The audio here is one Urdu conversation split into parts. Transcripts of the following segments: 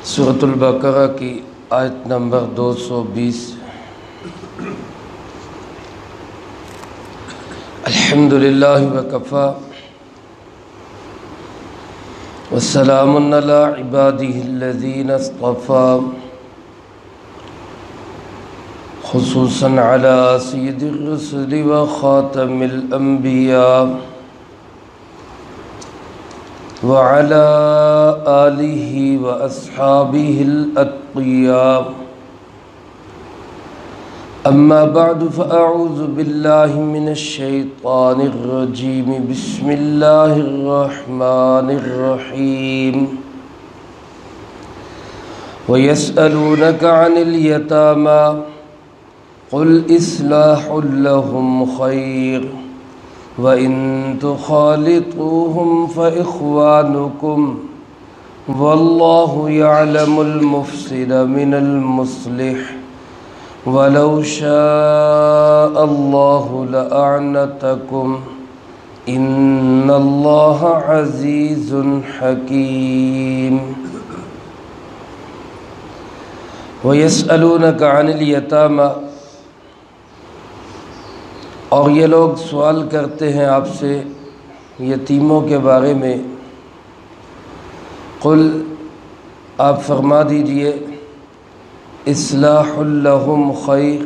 سورۃ البقرہ کی آیت نمبر 220۔ الحمدللہ وکفی والسلام علی عبادہ الذین اصطفی، خصوصاً علی سید الرسل وخاتم الانبیاء وعلى آلہ واصحابہ الاتقیاء، اما بعد فاعوذ باللہ من الشیطان الرجیم، بسم اللہ الرحمن الرحیم۔ وَيَسْأَلُونَكَ عَنِ الْيَتَامَى قُلْ إِصْلَاحٌ لَهُمْ خَيْرٌ وَإِن تُخَالِطُوهُمْ فَإِخْوَانُكُمْ وَاللَّهُ يَعْلَمُ الْمُفْسِدَ مِنَ الْمُصْلِحِ وَلَوْ شَاءَ اللَّهُ لَأَعْنَتَكُمْ إِنَّ اللَّهَ عَزِيزٌ حَكِيمٌ۔ وَيَسْأَلُونَكَ عَنِ الْيَتَامَى، اور یہ لوگ سوال کرتے ہیں آپ سے یتیموں کے بارے میں۔ قل، آپ فرما دیجئے، اصلاح لہم خیر،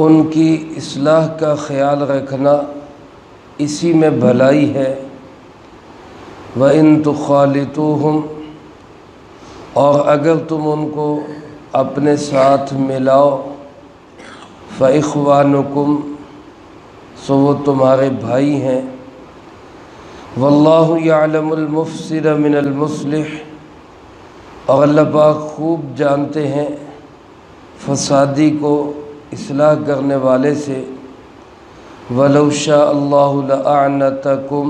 ان کی اصلاح کا خیال رکھنا اسی میں بھلائی ہے۔ وَإِن تُخَالِطُوهُمْ، اور اگر تم ان کو اپنے ساتھ ملاؤ، فَإِخْوَانُكُمْ، سو وہ تمہارے بھائی ہیں۔ وَاللَّهُ يَعْلَمُ الْمُفْسِدَ مِنَ الْمُصْلِحِ، اور اللہ پاک خوب جانتے ہیں فسادی کو اصلاح کرنے والے سے۔ وَلَوْ شَاءَ اللَّهُ لَأَعْنَتَكُمْ،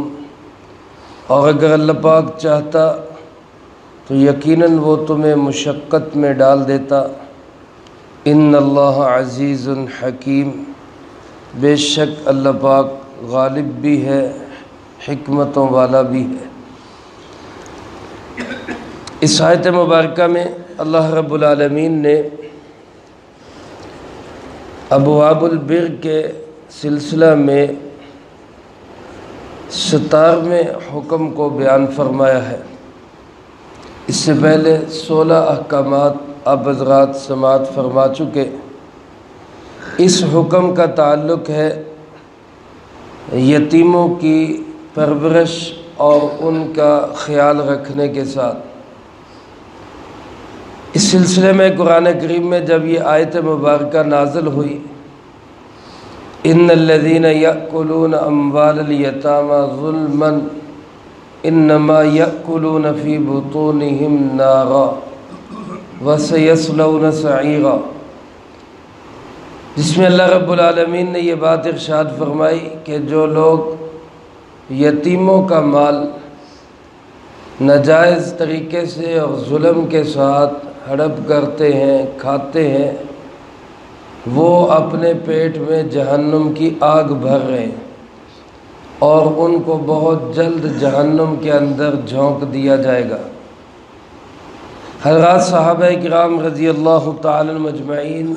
اور اگر اللہ پاک چاہتا تو یقیناً وہ تمہیں مشقت میں ڈال دیتا۔ ان اللہ عزیز حکیم، بے شک اللہ پاک غالب بھی ہے، حکمتوں والا بھی ہے۔ اس آیت مبارکہ میں اللہ رب العالمین نے ابواب البر کے سلسلہ میں 17ویں حکم کو بیان فرمایا ہے۔ اس سے پہلے 16 احکامات آپ حضرات سماعت فرما چکے۔ اس حکم کا تعلق ہے یتیموں کی پرورش اور ان کا خیال رکھنے کے ساتھ۔ اس سلسلے میں قرآن کریم میں جب یہ آیت مبارکہ نازل ہوئی، ان الذین یأکلون اموال الیتامی ظلما انما یأکلون فی بطونہم نارا وَسَيَصْلَوْنَ سَعِیرًا، جس میں اللہ رب العالمین نے یہ بات ارشاد فرمائی کہ جو لوگ یتیموں کا مال ناجائز طریقے سے اور ظلم کے ساتھ ہڑپ کرتے ہیں، کھاتے ہیں، وہ اپنے پیٹ میں جہنم کی آگ بھر رہے ہیں اور ان کو بہت جلد جہنم کے اندر جھونک دیا جائے گا۔ حضرات صحابہ کرام رضی اللہ تعالی مجمعین،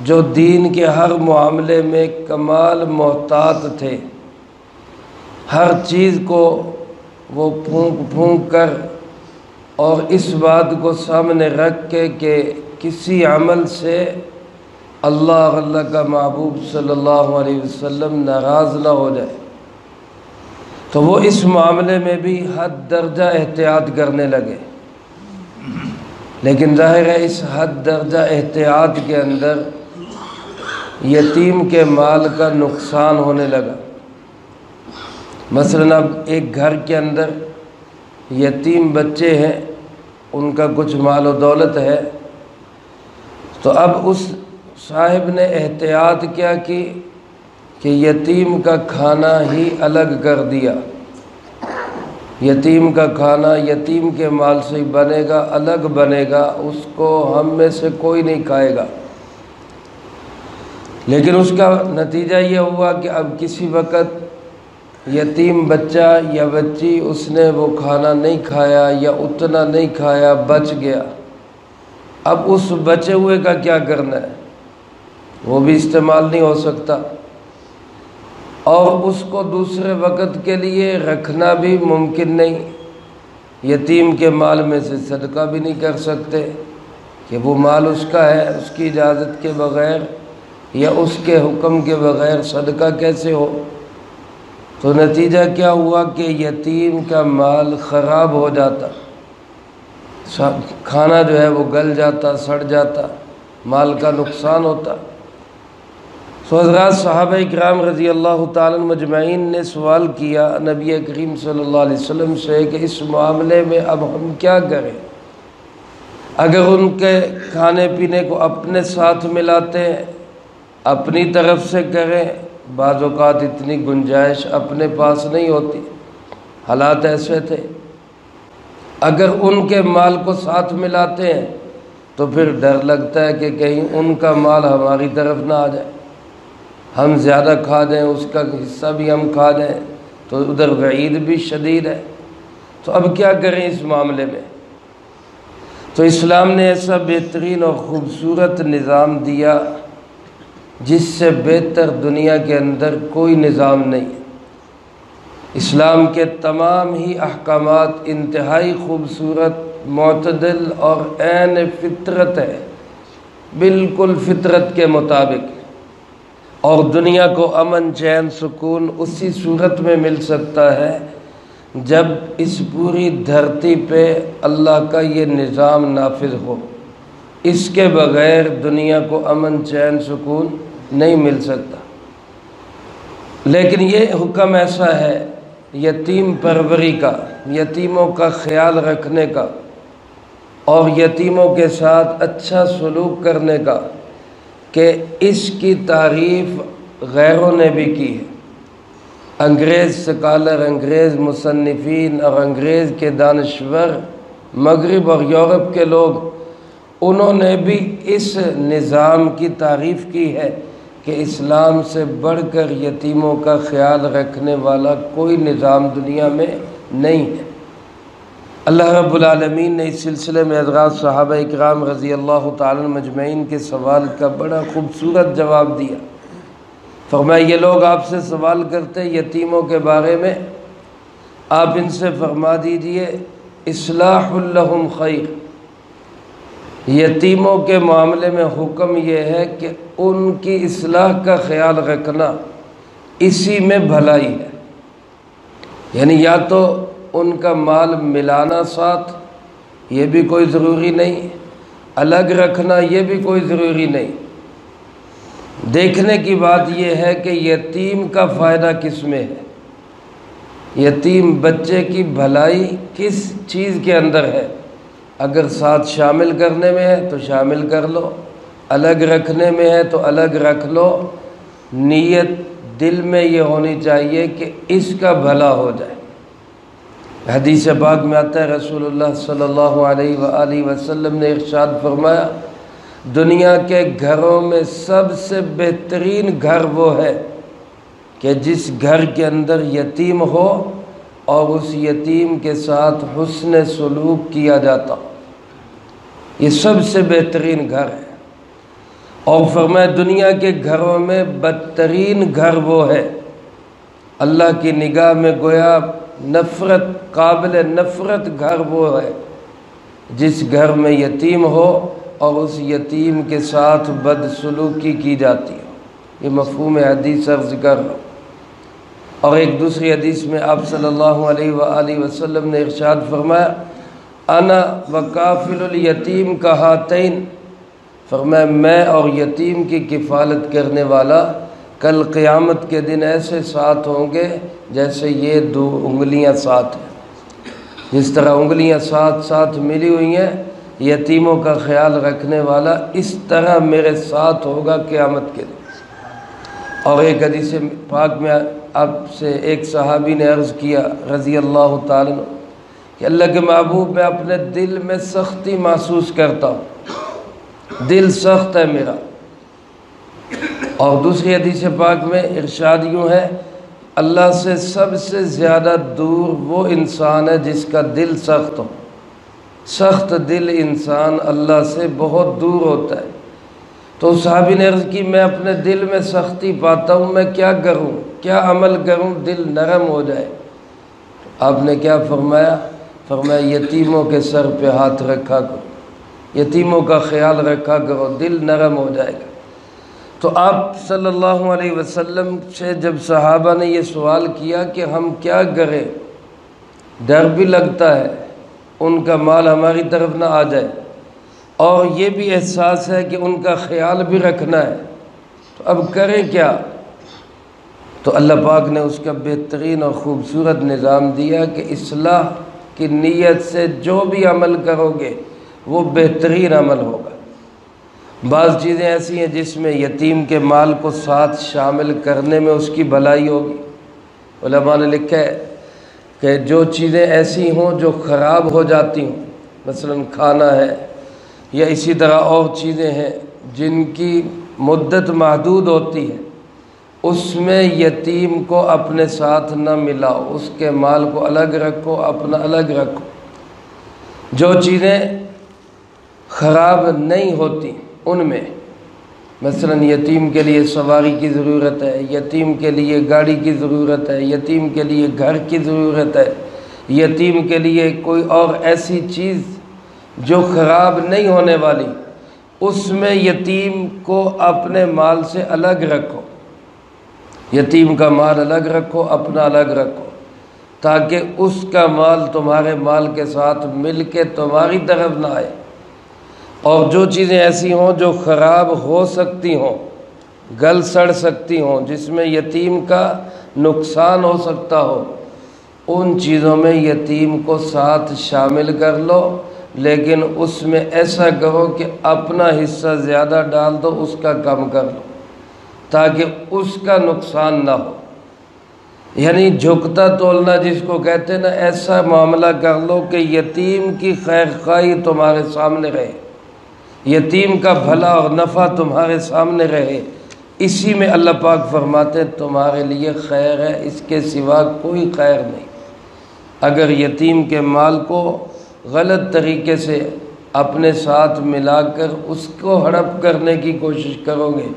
جو دین کے ہر معاملے میں کمال محتاط تھے، ہر چیز کو وہ پھونک پھونک کر اور اس بات کو سامنے رکھ کے کہ کسی عمل سے اللہ اور اللہ کا محبوب صلی اللہ علیہ وسلم ناراض نہ ہو جائے، تو وہ اس معاملے میں بھی حد درجہ احتیاط کرنے لگے۔ لیکن ظاہر ہے اس حد درجہ احتیاط کے اندر یتیم کے مال کا نقصان ہونے لگا۔ مثلا اب ایک گھر کے اندر یتیم بچے ہیں، ان کا کچھ مال و دولت ہے، تو اب اس صاحب نے احتیاط کیا کی کہ یتیم کا کھانا ہی الگ کر دیا۔ یتیم کا کھانا یتیم کے مال سے ہی بنے گا، الگ بنے گا، اس کو ہم میں سے کوئی نہیں کھائے گا۔ لیکن اس کا نتیجہ یہ ہوا کہ اب کسی وقت یتیم بچہ یا بچی اس نے وہ کھانا نہیں کھایا یا اتنا نہیں کھایا، بچ گیا، اب اس بچے ہوئے کا کیا کرنا ہے؟ وہ بھی استعمال نہیں ہو سکتا، اور اس کو دوسرے وقت کے لیے رکھنا بھی ممکن نہیں۔ یتیم کے مال میں سے صدقہ بھی نہیں کر سکتے کہ وہ مال اس کا ہے، اس کی اجازت کے بغیر یا اس کے حکم کے بغیر صدقہ کیسے ہو؟ تو نتیجہ کیا ہوا کہ یتیم کا مال خراب ہو جاتا، کھانا جو ہے وہ گل جاتا، سڑ جاتا، مال کا نقصان ہوتا۔ سو حضرات صحابہ اکرام رضی اللہ تعالیٰ مجمعین نے سوال کیا نبی کریم صلی اللہ علیہ وسلم سے کہ اس معاملے میں اب ہم کیا کریں؟ اگر ان کے کھانے پینے کو اپنے ساتھ ملاتے ہیں، اپنی طرف سے کریں، بعض اوقات اتنی گنجائش اپنے پاس نہیں ہوتی، حالات ایسے تھے۔ اگر ان کے مال کو ساتھ ملاتے ہیں تو پھر ڈر لگتا ہے کہ کہیں ان کا مال ہماری طرف نہ آ جائے، ہم زیادہ کھا دیں، اس کا حصہ بھی ہم کھا دیں، تو ادھر وعید بھی شدید ہے۔ تو اب کیا کریں اس معاملے میں؟ تو اسلام نے ایسا بہترین اور خوبصورت نظام دیا جس سے بہتر دنیا کے اندر کوئی نظام نہیں ہے۔ اسلام کے تمام ہی احکامات انتہائی خوبصورت، معتدل اور عین فطرت ہے، بالکل فطرت کے مطابق، اور دنیا کو امن، چین، سکون اسی صورت میں مل سکتا ہے جب اس پوری دھرتی پہ اللہ کا یہ نظام نافذ ہو۔ اس کے بغیر دنیا کو امن، چین، سکون نہیں مل سکتا۔ لیکن یہ حکم ایسا ہے یتیم پروری کا، یتیموں کا خیال رکھنے کا اور یتیموں کے ساتھ اچھا سلوک کرنے کا، کہ اس کی تعریف غیروں نے بھی کی ہے۔ انگریز سکالر، انگریز مصنفین اور انگریز کے دانشور، مغرب اور یورپ کے لوگ، انہوں نے بھی اس نظام کی تعریف کی ہے کہ اسلام سے بڑھ کر یتیموں کا خیال رکھنے والا کوئی نظام دنیا میں نہیں ہے۔ اللہ رب العالمین نے اس سلسلے میں حضرات صحابہ اکرام رضی اللہ تعالیٰ مجمعین کے سوال کا بڑا خوبصورت جواب دیا۔ فرمایا یہ لوگ آپ سے سوال کرتے یتیموں کے بارے میں، آپ ان سے فرما دیجئے اصلاح لہم خیر۔ یتیموں کے معاملے میں حکم یہ ہے کہ ان کی اصلاح کا خیال رکھنا، اسی میں بھلائی ہے۔ یعنی یا تو ان کا مال ملانا ساتھ، یہ بھی کوئی ضروری نہیں، الگ رکھنا یہ بھی کوئی ضروری نہیں۔ دیکھنے کی بات یہ ہے کہ یتیم کا فائدہ کس میں ہے، یتیم بچے کی بھلائی کس چیز کے اندر ہے۔ اگر ساتھ شامل کرنے میں ہے تو شامل کر لو، الگ رکھنے میں ہے تو الگ رکھ لو، نیت دل میں یہ ہونی چاہیے کہ اس کا بھلا ہو جائے۔ حدیث پاک میں آتا ہے رسول اللہ صلی اللہ علیہ وآلہ وسلم نے ارشاد فرمایا دنیا کے گھروں میں سب سے بہترین گھر وہ ہے کہ جس گھر کے اندر یتیم ہو اور اس یتیم کے ساتھ حسن سلوک کیا جاتا، یہ سب سے بہترین گھر ہے۔ اور فرمایا دنیا کے گھروں میں بدترین گھر وہ ہے، اللہ کی نگاہ میں گویا نفرت، قابل نفرت گھر وہ ہے جس گھر میں یتیم ہو اور اس یتیم کے ساتھ بدسلوکی کی جاتی ہو۔ یہ مفہوم حدیث عرض کر رہا ہوں۔ اور ایک دوسری حدیث میں آپ صلی اللہ علیہ وآلہ وسلم نے ارشاد فرمایا انا وکافل الیتیم کہاتین، فرمایا میں اور یتیم کی کفالت کرنے والا کل قیامت کے دن ایسے ساتھ ہوں گے جیسے یہ دو انگلیاں ساتھ ہیں۔ جس طرح انگلیاں ساتھ ساتھ ملی ہوئی ہیں یتیموں کا خیال رکھنے والا، اس طرح میرے ساتھ ہوگا قیامت کے دن۔ اور ایک حدیث پاک میں آپ سے ایک صحابی نے عرض کیا رضی اللہ تعالیٰ عنہ کہ اللہ کے محبوب میں اپنے دل میں سختی محسوس کرتا ہوں، دل سخت ہے میرا۔ اور دوسری حدیث پاک میں ارشاد یوں ہے اللہ سے سب سے زیادہ دور وہ انسان ہے جس کا دل سخت ہو۔ سخت دل انسان اللہ سے بہت دور ہوتا ہے۔ تو صحابی نے عرض کی میں اپنے دل میں سختی پاتا ہوں، میں کیا کروں، کیا عمل کروں دل نرم ہو جائے؟ آپ نے کیا فرمایا؟ فرمایا یتیموں کے سر پہ ہاتھ رکھا کرو، یتیموں کا خیال رکھا کرو، دل نرم ہو جائے گا۔ تو آپ صلی اللہ علیہ وسلم سے جب صحابہ نے یہ سوال کیا کہ ہم کیا کریں، ڈر بھی لگتا ہے ان کا مال ہماری طرف نہ آ جائے، اور یہ بھی احساس ہے کہ ان کا خیال بھی رکھنا ہے، تو اب کریں کیا؟ تو اللہ پاک نے اس کا بہترین اور خوبصورت نظام دیا کہ اصلاح کی نیت سے جو بھی عمل کرو گے وہ بہترین عمل ہوگا۔ بعض چیزیں ایسی ہیں جس میں یتیم کے مال کو ساتھ شامل کرنے میں اس کی بھلائی ہوگی۔ علماء نے لکھا ہے کہ جو چیزیں ایسی ہوں جو خراب ہو جاتی ہوں، مثلا کھانا ہے یا اسی طرح اور چیزیں ہیں جن کی مدت محدود ہوتی ہے، اس میں یتیم کو اپنے ساتھ نہ ملاؤ، اس کے مال کو الگ رکھو، اپنا الگ رکھو۔ جو چیزیں خراب نہیں ہوتی ان میں، مثلا یتیم کے لیے سواری کی ضرورت ہے، یتیم کے لیے گاڑی کی ضرورت ہے، یتیم کے لیے گھر کی ضرورت ہے، یتیم کے لیے کوئی اور ایسی چیز جو خراب نہیں ہونے والی، اس میں یتیم کو اپنے مال سے الگ رکھو، یتیم کا مال الگ رکھو، اپنا الگ رکھو، تاکہ اس کا مال تمہارے مال کے ساتھ مل کے تمہاری طرف نہ آئے۔ اور جو چیزیں ایسی ہوں جو خراب ہو سکتی ہوں، گل سڑ سکتی ہوں، جس میں یتیم کا نقصان ہو سکتا ہو، ان چیزوں میں یتیم کو ساتھ شامل کر لو، لیکن اس میں ایسا کرو کہ اپنا حصہ زیادہ ڈال دو، اس کا کم کر لو، تاکہ اس کا نقصان نہ ہو۔ یعنی جھکتا تولنا جس کو کہتے ہیں نا، ایسا معاملہ کر لو کہ یتیم کی خیر خواہی تمہارے سامنے رہے، یتیم کا بھلا اور نفع تمہارے سامنے رہے۔ اسی میں اللہ پاک فرماتے ہیں تمہارے لیے خیر ہے، اس کے سوا کوئی خیر نہیں۔ اگر یتیم کے مال کو غلط طریقے سے اپنے ساتھ ملا کر اس کو ہڑپ کرنے کی کوشش کرو گے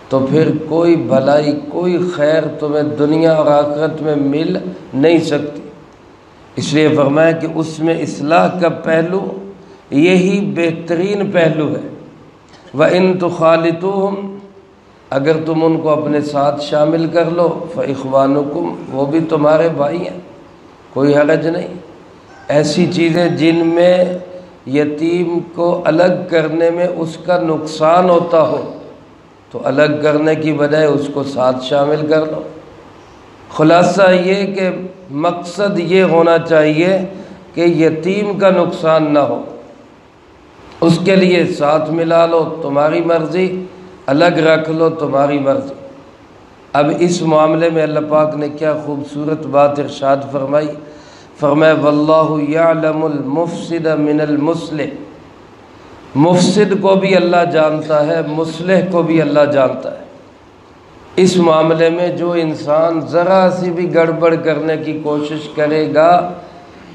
تو پھر کوئی بھلائی، کوئی خیر تمہیں دنیا اور آخرت میں مل نہیں سکتی۔ اس لیے فرمایا کہ اس میں اصلاح کا پہلو یہی بہترین پہلو ہے۔ وَإِن تُخَالِطُوهُمْ، اگر تم ان کو اپنے ساتھ شامل کر لو، فَإِخْوَانُكُمْ، وہ بھی تمہارے بھائی ہیں، کوئی حرج نہیں۔ ایسی چیزیں جن میں یتیم کو الگ کرنے میں اس کا نقصان ہوتا ہو تو الگ کرنے کی بجائے اس کو ساتھ شامل کر لو۔ خلاصہ یہ کہ مقصد یہ ہونا چاہیے کہ یتیم کا نقصان نہ ہو، اس کے لیے ساتھ ملا لو، تمہاری مرضی، الگ رکھ لو، تمہاری مرضی۔ اب اس معاملے میں اللہ پاک نے کیا خوبصورت بات ارشاد فرمائی، فرمایا واللہ یعلم المفسد من المصلح، مفسد کو بھی اللہ جانتا ہے، مصلح کو بھی اللہ جانتا ہے۔ اس معاملے میں جو انسان ذرا سی بھی گڑبڑ کرنے کی کوشش کرے گا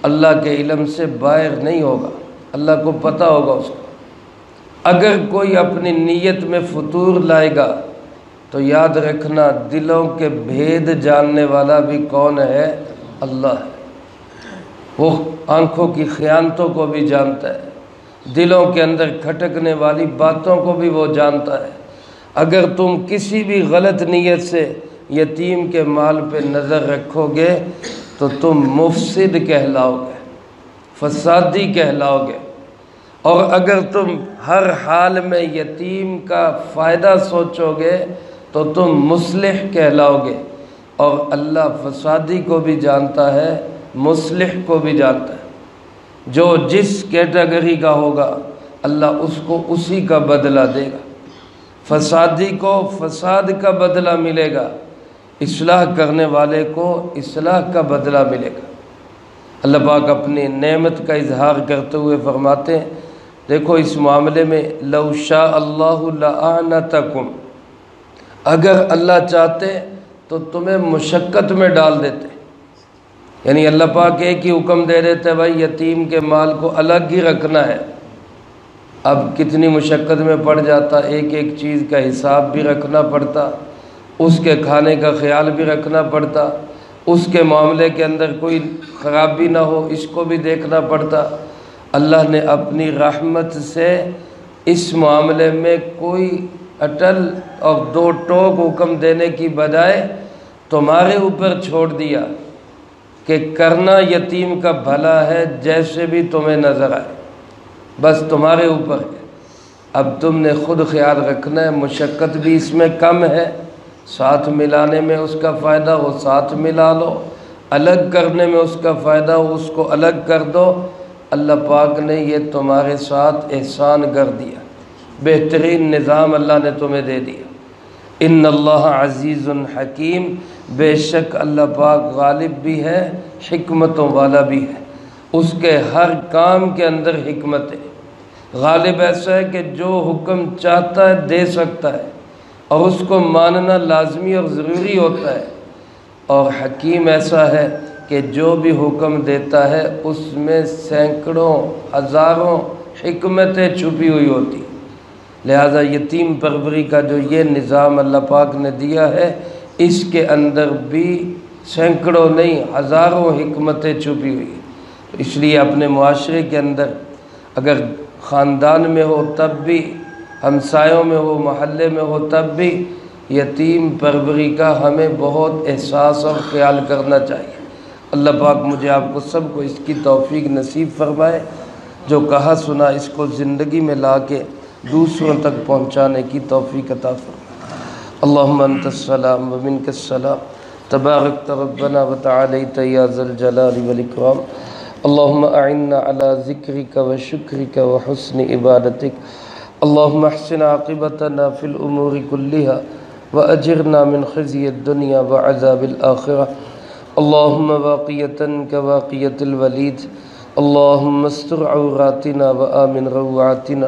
اللہ کے علم سے باہر نہیں ہوگا، اللہ کو پتہ ہوگا اس کو۔ اگر کوئی اپنی نیت میں فطور لائے گا تو یاد رکھنا دلوں کے بھید جاننے والا بھی کون ہے؟ اللہ ہے۔ وہ آنکھوں کی خیانتوں کو بھی جانتا ہے، دلوں کے اندر کھٹکنے والی باتوں کو بھی وہ جانتا ہے۔ اگر تم کسی بھی غلط نیت سے یتیم کے مال پہ نظر رکھو گے تو تم مفسد کہلاؤ گے، فسادی کہلاؤ گے، اور اگر تم ہر حال میں یتیم کا فائدہ سوچو گے تو تم مصلح کہلاؤ گے۔ اور اللہ فسادی کو بھی جانتا ہے، مصلح کو بھی جانتا ہے۔ جو جس کیٹیگری کا ہوگا اللہ اس کو اسی کا بدلہ دے گا۔ فسادی کو فساد کا بدلہ ملے گا، اصلاح کرنے والے کو اصلاح کا بدلہ ملے گا۔ اللہ پاک اپنی نعمت کا اظہار کرتے ہوئے فرماتے ہیں، دیکھو اس معاملے میں لو شاء اللہ لأعنتکم، اگر اللہ چاہتے تو تمہیں مشقت میں ڈال دیتے، یعنی اللہ پاک ایک ہی حکم دے دیتے بھائی یتیم کے مال کو الگ ہی رکھنا ہے، اب کتنی مشقت میں پڑ جاتا، ایک ایک چیز کا حساب بھی رکھنا پڑتا، اس کے کھانے کا خیال بھی رکھنا پڑتا، اس کے معاملے کے اندر کوئی خرابی نہ ہو اس کو بھی دیکھنا پڑتا۔ اللہ نے اپنی رحمت سے اس معاملے میں کوئی اٹل اور دو ٹوک حکم دینے کی بجائے تمہارے اوپر چھوڑ دیا کہ کرنا یتیم کا بھلا ہے جیسے بھی تمہیں نظر آئے، بس تمہارے اوپر ہے، اب تم نے خود خیال رکھنا ہے، مشقت بھی اس میں کم ہے، ساتھ ملانے میں اس کا فائدہ ہو ساتھ ملا لو، الگ کرنے میں اس کا فائدہ ہو اس کو الگ کر دو۔ اللہ پاک نے یہ تمہارے ساتھ احسان کر دیا، بہترین نظام اللہ نے تمہیں دے دیا۔ ان اللہ عزیز حکیم، بے شک اللہ پاک غالب بھی ہے حکمتوں والا بھی ہے، اس کے ہر کام کے اندر حکمت ہے۔ غالب ایسا ہے کہ جو حکم چاہتا ہے دے سکتا ہے اور اس کو ماننا لازمی اور ضروری ہوتا ہے، اور حکیم ایسا ہے کہ جو بھی حکم دیتا ہے اس میں سینکڑوں ہزاروں حکمتیں چھپی ہوئی ہوتی، لہذا یتیم پروری کا جو یہ نظام اللہ پاک نے دیا ہے اس کے اندر بھی سینکڑوں نہیں ہزاروں حکمتیں چھپی ہوئی ہیں۔ اس لیے اپنے معاشرے کے اندر اگر خاندان میں ہو تب بھی، ہمسایوں میں ہو محلے میں ہو تب بھی یتیم پروری کا ہمیں بہت احساس اور خیال کرنا چاہیے۔ اللہ پاک مجھے آپ کو سب کو اس کی توفیق نصیب فرمائے، جو کہا سنا اس کو زندگی میں لا کے دوسروں تک پہنچانے کی توفیق عطا فرمائے۔ اللہم انت السلام و منک السلام، تبارکت ربنا و تعالیت یا ذا الجلال والاکرام۔ اللہم اعنا علی ذکرک و شکرک و حسن عبادتک۔ اللہم احسن عاقبتنا فی الامور کلہا واجرنا من خزی الدنیا وعذاب الآخرہ۔ اللہم واقیتا کواقیت الولید، اللہم استر عوراتنا وآمن روعاتنا۔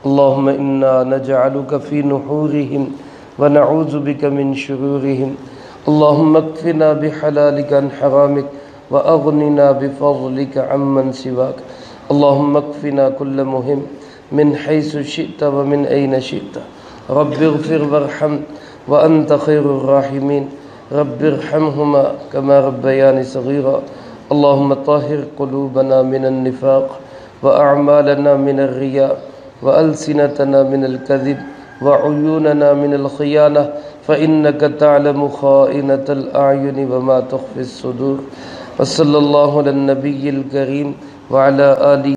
اللہم انا نجعلک فی نحورہم ونعوذ بک من شرورہم۔ اللہم اکفنا بحلالک عن حرامک وأغننا بفضلك عمن سواك۔ اللهم اكفنا كل مهم من حيث شئت ومن أين شئت۔ رب اغفر وارحم وأنت خير الراحمين، رب ارحمهما كما ربياني صغيرا۔ اللهم طهر قلوبنا من النفاق وأعمالنا من الرياء وألسنتنا من الكذب وعيوننا من الخيانة، فإنك تعلم خائنة الأعين وما تخفي الصدور۔ وصلی اللہ علی النبی الکریم وعلی آلہ